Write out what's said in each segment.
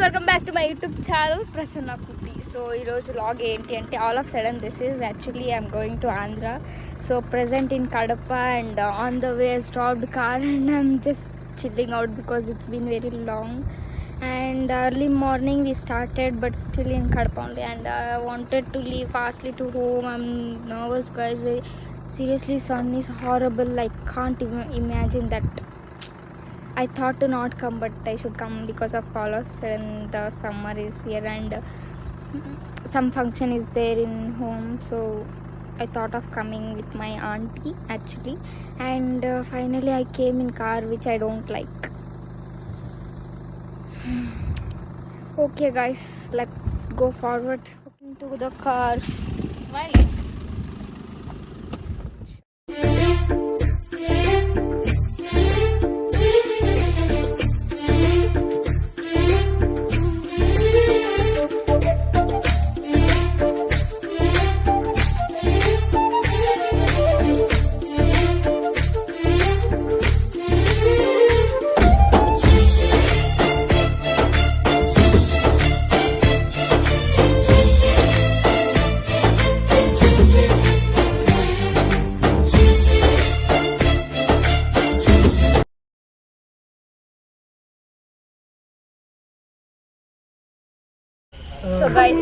Welcome back to my YouTube channel Prasanna కుట్టి. So ఈరోజు vlog ఏంటి అంటే all of sudden this is actually I'm going to Andhra. So present in Kadapa and on the way I stopped car and I'm just chilling out because it's been very long and early morning we started but still in Kadapa only and I wanted to leave fastly to home. I'm nervous guys, very seriously. Sun is horrible, I can't even imagine that. I thought to not come but I should come because of all of a sudden the summer is here and some function is there in home, so I thought of coming with my auntie actually and finally I came in car which I don't like. Okay guys, let's go forward into the car. Why? So guys,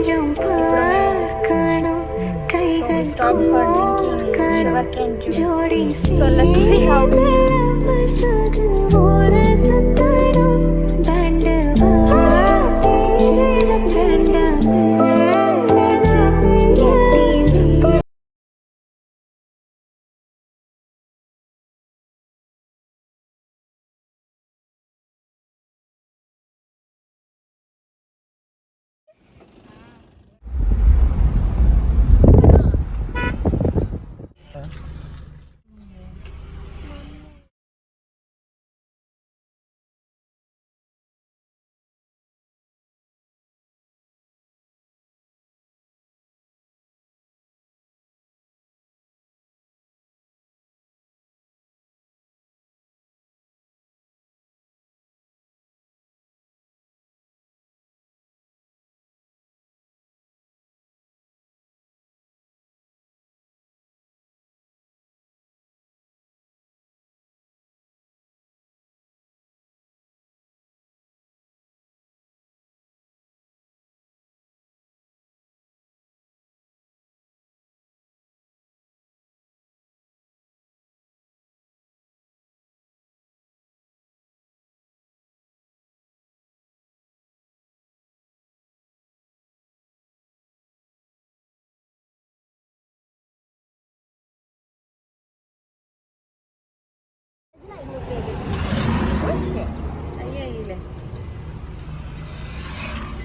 we stopped for drinking sugarcane juice. So let's see how.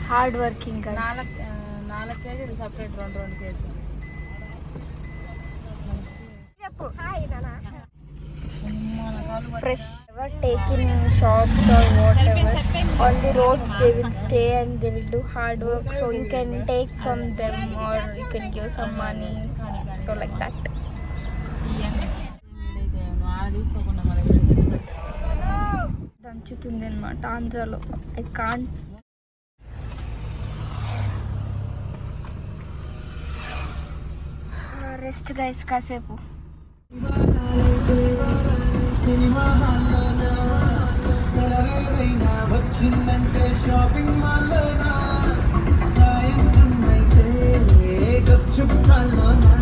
Hard working నాలుగు కేజీలు separate రెండు కేజీలు చెప్పు. Fresh ever take in shops or whatever on the roads they will stay and they will do hard work, so you can take from them or you can give some money, so like that. దంచుతుంది అనమాట ఆంధ్రాలో. I can't. Rest guys కాసేపు. వచ్చిందంటే shopping మాల్లోనా, సాయంత్రం అయితే గప్చుప్ స్టాల్లోనా,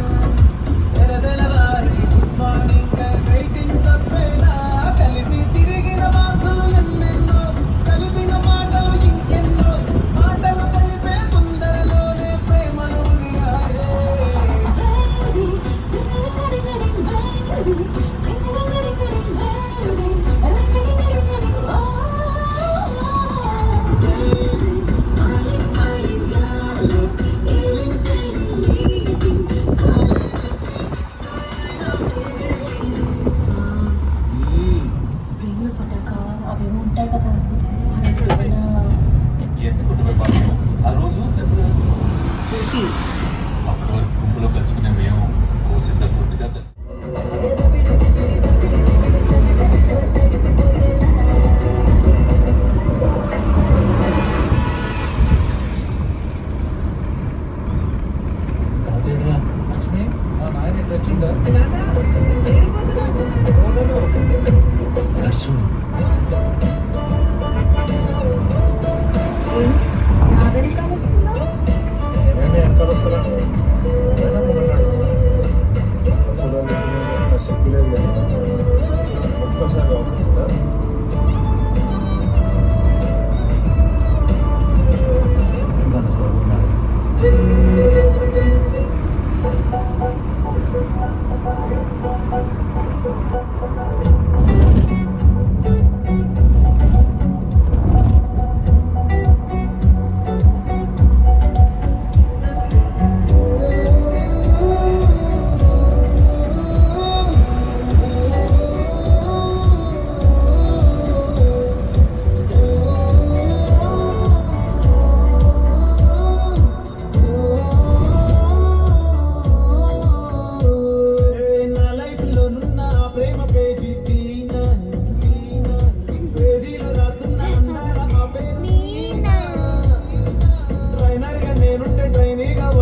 తెల్లవారి good morning waiting తప్పేలా, కలిసి తిరిగిన వార్తలు ఎన్నెన్నో, కలిపిన మాటలు ఇంకెన్నో, మాటలు కలిపే తొందరలోనే ప్రేమను ఉరియాయే.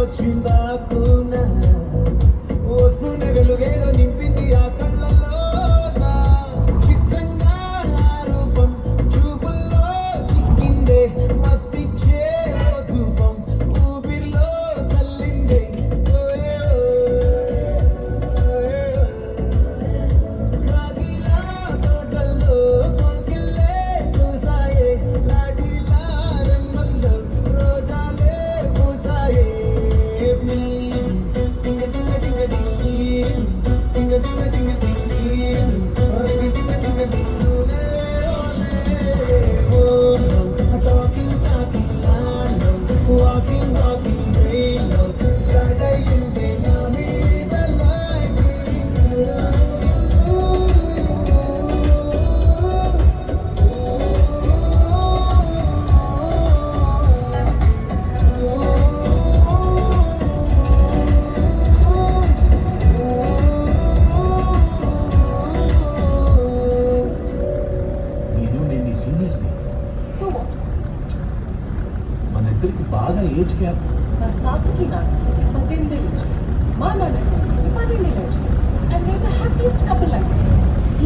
వచ్చిందా కూన వస్తూనే వెలుగేదో నింపింది ఆ కళ్ళలో చిత్రంగా ఆ రూపం చూపుల్లో చిక్కిందే మత్తిచ్చే ఓ ధూపం ఊపిరిలో చల్లిందే ఓయే కాకిలా తోటల్లో కోకిల్లే కూసాయే లాటిలా రెమ్మల్లో రోజాలే పూసాయే టింగ టింగ టింగ టింగ టింగ టింగ టాకింగ్ టాకింగ్ లాలో వాకింగ్ వాకింగ్ రేలో స్టార్ట్ అయ్యిందే నా మీద నేను సీనియర్ని. So what? మన ఇద్దరికి బాగా ఏజ్ గ్యాప్. మా తాతకి నాకు 18 ఏళ్ళు, మా నాన్నకి 12 ఏళ్ళు. అండ్ మేము ద హ్యాపీయెస్ట్ కపుల్ అంటే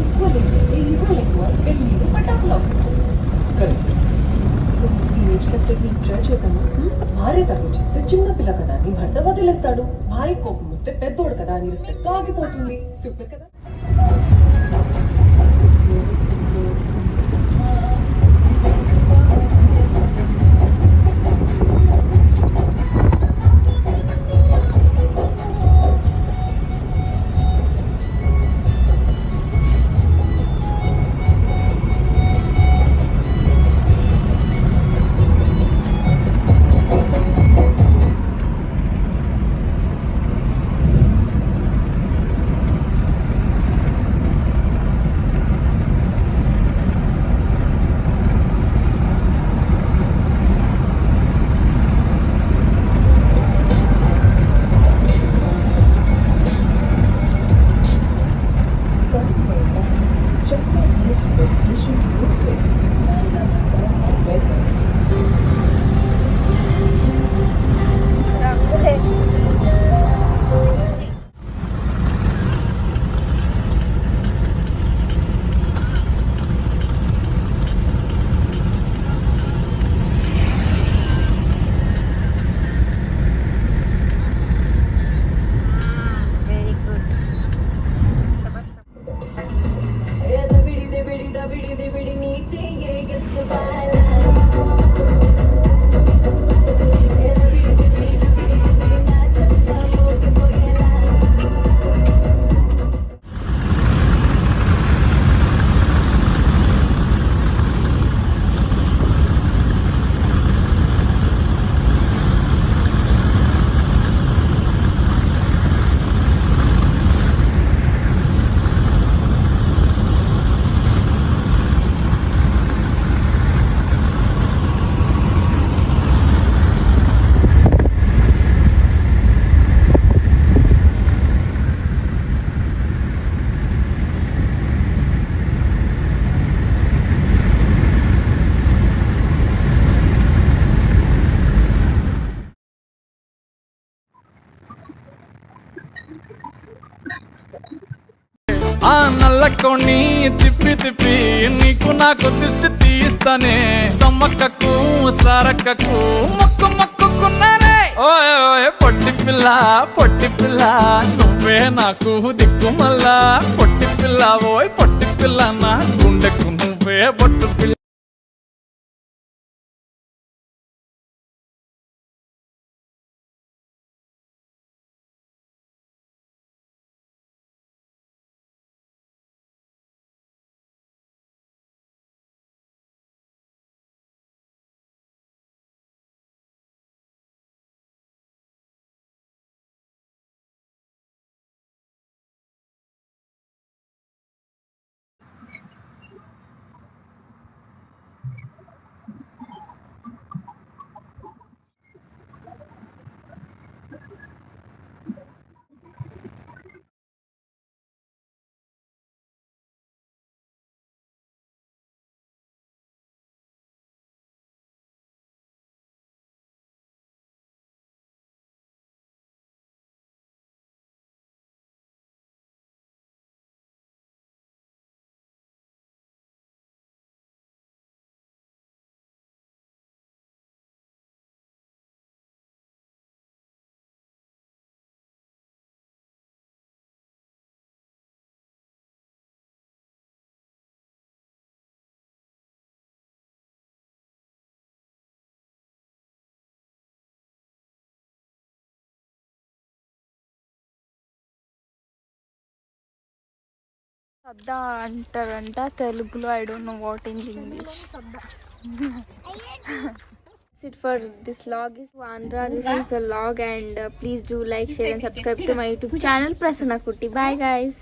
ఈక్వల్ ఏజ్ అయితే ఈగోలు ఎక్కువ, పెళ్ళిళ్ళు పటాకులు. కరెక్ట్. సో ఈ ఏజ్ కప్ టెక్నిక్ ట్రై చేద్దామా? భార్య తగ్గించిస్తే చిన్న పిల్ల కదా అని భర్త వదిలేస్తాడు. భార్య కోపం వస్తే పెద్దోడు కదా అని రెస్పెక్ట్ ఆగిపోతుంది. సూపర్ కదా. Very good. ఆ నల్లకోని తిప్పి తిప్పి నీకు నాకు దిష్టి తీస్తానే సమ్మక్కకు సారక్కకు మొక్కు మొక్కుకున్నానే ఓయ్ ఓయ్ పొట్టి పిల్ల నువ్వే నాకు దిక్కుమల్లా పొట్టి పిల్ల ఓయ్ పొట్టి పిల్ల నా గుండెకు నువ్వే బొట్టు పిల్ల. సద్దా అంటారంట తెలుగులో. I don't know what in English. That's it for this vlog. Is Andhra. This is the vlog, and please do like, share, and subscribe to my YouTube channel Prasanna Kutti. Bye guys.